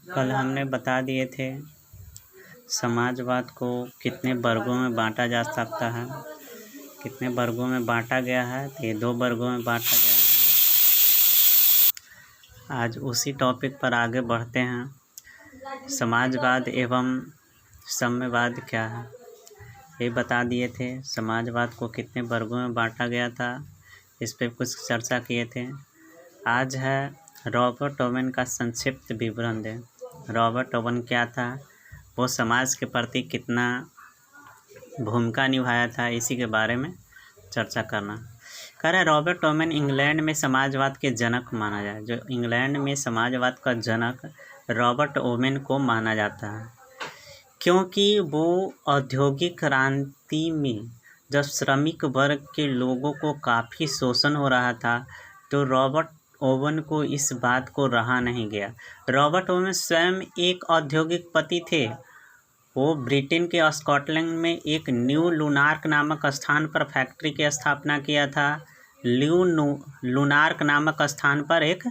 कल हमने बता दिए थे समाजवाद को कितने वर्गों में बांटा जा सकता है। कितने वर्गों में बांटा गया है, तो ये 2 वर्गों में बांटा गया है। आज उसी टॉपिक पर आगे बढ़ते हैं। समाजवाद एवं साम्यवाद क्या है, ये बता दिए थे। समाजवाद को कितने वर्गों में बांटा गया था, इस पर कुछ चर्चा किए थे। आज है रॉबर्ट ओवेन का संक्षिप्त विवरण दें। रॉबर्ट ओवेन क्या था, वो समाज के प्रति कितना भूमिका निभाया था, इसी के बारे में चर्चा करना। कह रहा है रॉबर्ट ओवेन इंग्लैंड में समाजवाद के जनक माना जाए। जो इंग्लैंड में समाजवाद का जनक रॉबर्ट ओवेन को माना जाता है, क्योंकि वो औद्योगिक क्रांति में जब श्रमिक वर्ग के लोगों को काफ़ी शोषण हो रहा था, तो रॉबर्ट ओवेन को इस बात को रहा नहीं गया। रॉबर्ट ओवेन स्वयं एक औद्योगिकपति थे। वो ब्रिटेन के स्कॉटलैंड में एक न्यू लुनार्क नामक स्थान पर फैक्ट्री की स्थापना किया था। लुनार्क नामक स्थान पर एक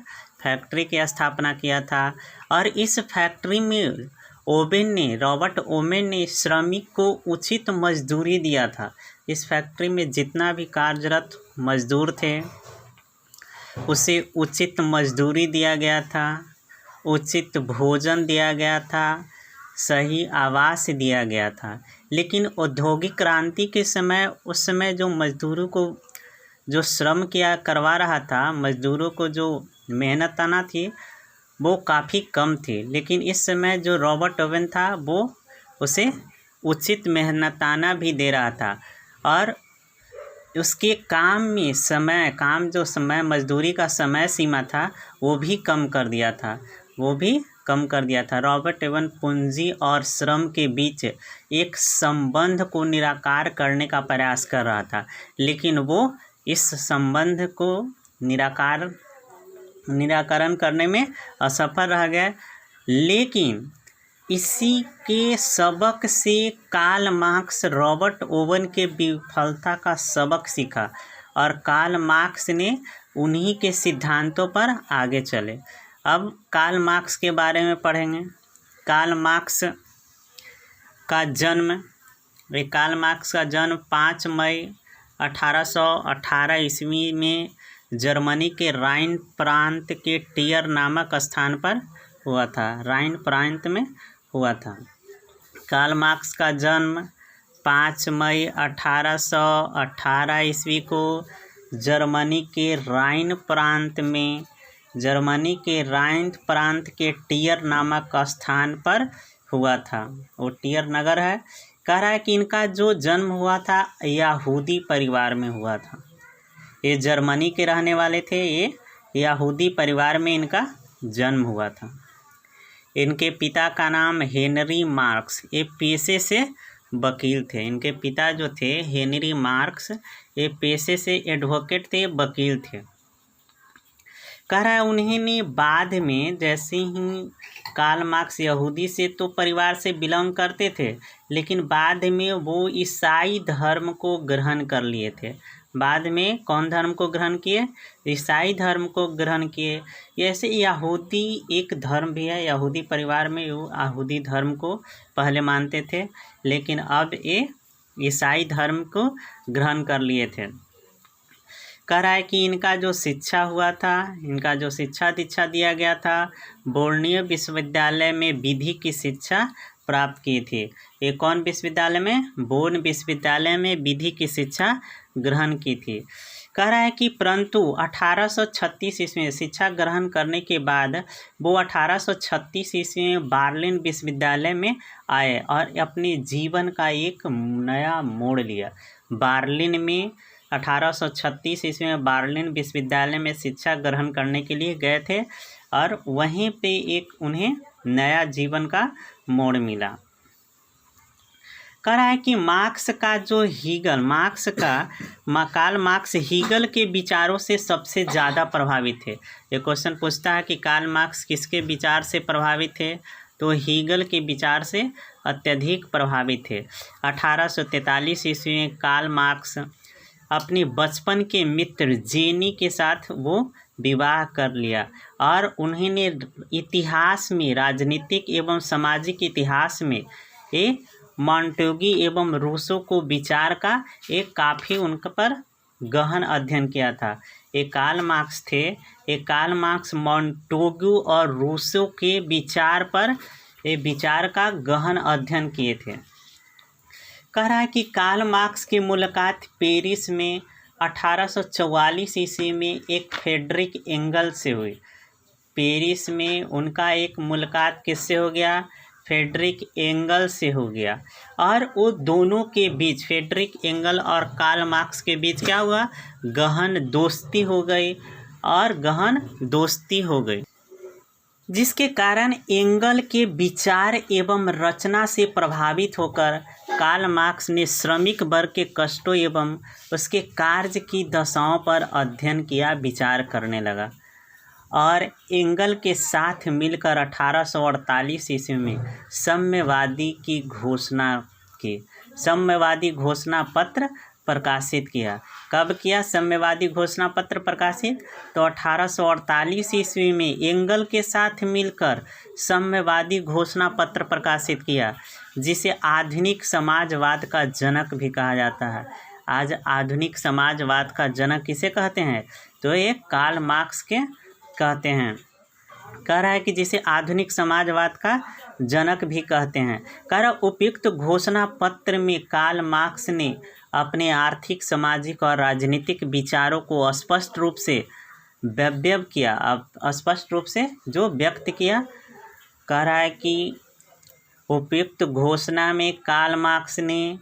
फैक्ट्री की स्थापना किया था, और इस फैक्ट्री में रॉबर्ट ओवेन ने श्रमिक को उचित मजदूरी दिया था। इस फैक्ट्री में जितना भी कार्यरत मजदूर थे, उसे उचित मजदूरी दिया गया था, उचित भोजन दिया गया था, सही आवास दिया गया था। लेकिन औद्योगिक क्रांति के समय, उस समय जो मजदूरों को जो श्रम किया करवा रहा था, मजदूरों को जो मेहनताना थी, वो काफ़ी कम थी। लेकिन इस समय जो रॉबर्ट ओवेन था, वो उसे उचित मेहनताना भी दे रहा था, और उसके काम में मजदूरी का समय सीमा था, वो भी कम कर दिया था। रॉबर्ट ओवेन पूंजी और श्रम के बीच एक संबंध को निराकार करने का प्रयास कर रहा था, लेकिन वो इस संबंध को निराकरण करने में असफल रह गए। लेकिन इसी के सबक से कार्ल मार्क्स रॉबर्ट ओवेन के विफलता का सबक सीखा, और कार्ल मार्क्स ने उन्हीं के सिद्धांतों पर आगे चले। अब कार्ल मार्क्स के बारे में पढ़ेंगे। कार्ल मार्क्स का जन्म 5 मई 1818 ईस्वी में जर्मनी के राइन प्रांत के टियर नामक स्थान पर हुआ था। राइन प्रांत में हुआ था। कार्ल मार्क्स का जन्म 5 मई 1818 ईस्वी को जर्मनी के राइन प्रांत के टियर नामक स्थान पर हुआ था। वो टियर नगर है। कह रहा है कि इनका जो जन्म हुआ था यहूदी परिवार में हुआ था। ये जर्मनी के रहने वाले थे, ये यहूदी परिवार में इनका जन्म हुआ था। इनके पिता का नाम हेनरी मार्क्स, ये पेशे से वकील थे। इनके पिता जो थे हेनरी मार्क्स, ये पेशे से एडवोकेट थे, वकील थे। कह रहा है उन्होंने बाद में, जैसे ही कार्ल मार्क्स यहूदी से तो परिवार से बिलोंग करते थे, लेकिन बाद में वो ईसाई धर्म को ग्रहण कर लिए थे। बाद में कौन धर्म को ग्रहण किए? ईसाई धर्म को ग्रहण किए। ऐसे यहूदी एक धर्म भी है, यहूदी परिवार में वो यहूदी धर्म को पहले मानते थे, लेकिन अब ये ईसाई धर्म को ग्रहण कर लिए थे। कह रहा है कि इनका जो शिक्षा हुआ था, इनका जो शिक्षा दीक्षा दिया गया था, बोर्नियो विश्वविद्यालय में विधि की शिक्षा प्राप्त की थी। ये कौन विश्वविद्यालय में? बोर्न विश्वविद्यालय में विधि की शिक्षा ग्रहण की थी। कह रहा है कि परंतु 1836 ईस्वी में शिक्षा ग्रहण करने के बाद वो 1836 ईस्वी में बर्लिन विश्वविद्यालय में आए और अपने जीवन का एक नया मोड़ लिया। बर्लिन में 1836 ईस्वी में बर्लिन विश्वविद्यालय में शिक्षा ग्रहण करने के लिए गए थे, और वहीं पे एक उन्हें नया जीवन का मोड़ मिला। कह रहा है कि कार्ल मार्क्स हीगल के विचारों से सबसे ज़्यादा प्रभावित थे। ये क्वेश्चन पूछता है कि कार्ल मार्क्स किसके विचार से प्रभावित थे, तो हीगल के विचार से अत्यधिक प्रभावित थे। 1843 ईस्वी में कार्ल मार्क्स अपने बचपन के मित्र जेनी के साथ वो विवाह कर लिया और उन्होंने इतिहास में, राजनीतिक एवं सामाजिक इतिहास में मॉन्टेग्यू एवं रूसो को विचार का एक काफ़ी उन पर गहन अध्ययन किया था। कार्ल मार्क्स थे, कार्ल मार्क्स मॉन्टेग्यू और रूसो के विचार पर विचार का गहन अध्ययन किए थे। कह रहा है कि कार्ल मार्क्स की मुलाकात पेरिस में 1844 ईस्वी में एक फ्रेडरिक एंगल्स से हुई। पेरिस में उनका एक मुलाकात किससे हो गया? फ्रेडरिक एंगल्स से हो गया। और वो दोनों के बीच, फ्रेडरिक एंगल और कार्ल मार्क्स के बीच क्या हुआ? गहन दोस्ती हो गई और गहन दोस्ती हो गई, जिसके कारण एंगल के विचार एवं रचना से प्रभावित होकर कार्ल मार्क्स ने श्रमिक वर्ग के कष्टों एवं उसके कार्य की दशाओं पर अध्ययन किया, विचार करने लगा और एंगल के साथ मिलकर 1848 ईस्वी में साम्यवादी की घोषणा की। साम्यवादी घोषणा पत्र प्रकाशित किया। कब किया साम्यवादी घोषणा पत्र प्रकाशित? तो 1848 ईस्वी में एंगल के साथ मिलकर साम्यवादी घोषणा पत्र प्रकाशित किया, जिसे आधुनिक समाजवाद का जनक भी कहा जाता है। आज आधुनिक समाजवाद का जनक किसे कहते हैं? तो ये कार्ल मार्क्स के कहते हैं। कह रहा है कि जिसे आधुनिक समाजवाद का जनक भी कहते हैं। कह रहा उपयुक्त घोषणा पत्र में कार्ल मार्क्स ने अपने आर्थिक, सामाजिक और राजनीतिक विचारों को स्पष्ट रूप से व्यक्त किया। अब स्पष्ट रूप से जो व्यक्त किया, कह रहा है कि उपयुक्त घोषणा में कार्ल मार्क्स ने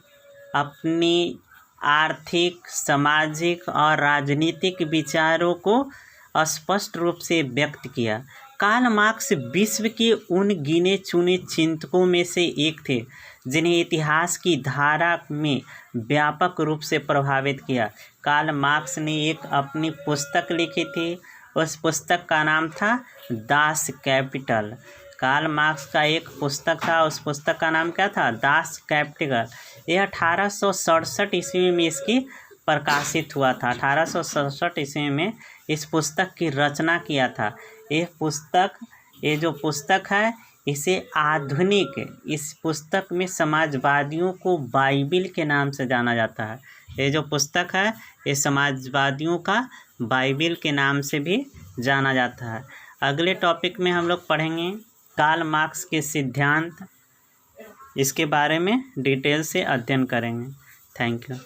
अपनी आर्थिक, सामाजिक और राजनीतिक विचारों को स्पष्ट रूप से व्यक्त किया। कार्ल मार्क्स विश्व के उन गिने चुने चिंतकों में से एक थे जिन्हें इतिहास की धारा में व्यापक रूप से प्रभावित किया। कार्ल मार्क्स ने एक अपनी पुस्तक लिखी थी, उस पुस्तक का नाम था दास कैपिटल। कार्ल मार्क्स का एक पुस्तक था, उस पुस्तक का नाम क्या था? Das Kapital. यह 1867 ईस्वी में इसकी प्रकाशित हुआ था। 1867 ईस्वी में इस पुस्तक की रचना किया था। ये जो पुस्तक है, इसे आधुनिक, इस पुस्तक में समाजवादियों को बाइबिल के नाम से जाना जाता है। ये जो पुस्तक है, ये समाजवादियों का बाइबिल के नाम से भी जाना जाता है। अगले टॉपिक में हम लोग पढ़ेंगे कार्ल मार्क्स के सिद्धांत, इसके बारे में डिटेल से अध्ययन करेंगे। Thank you.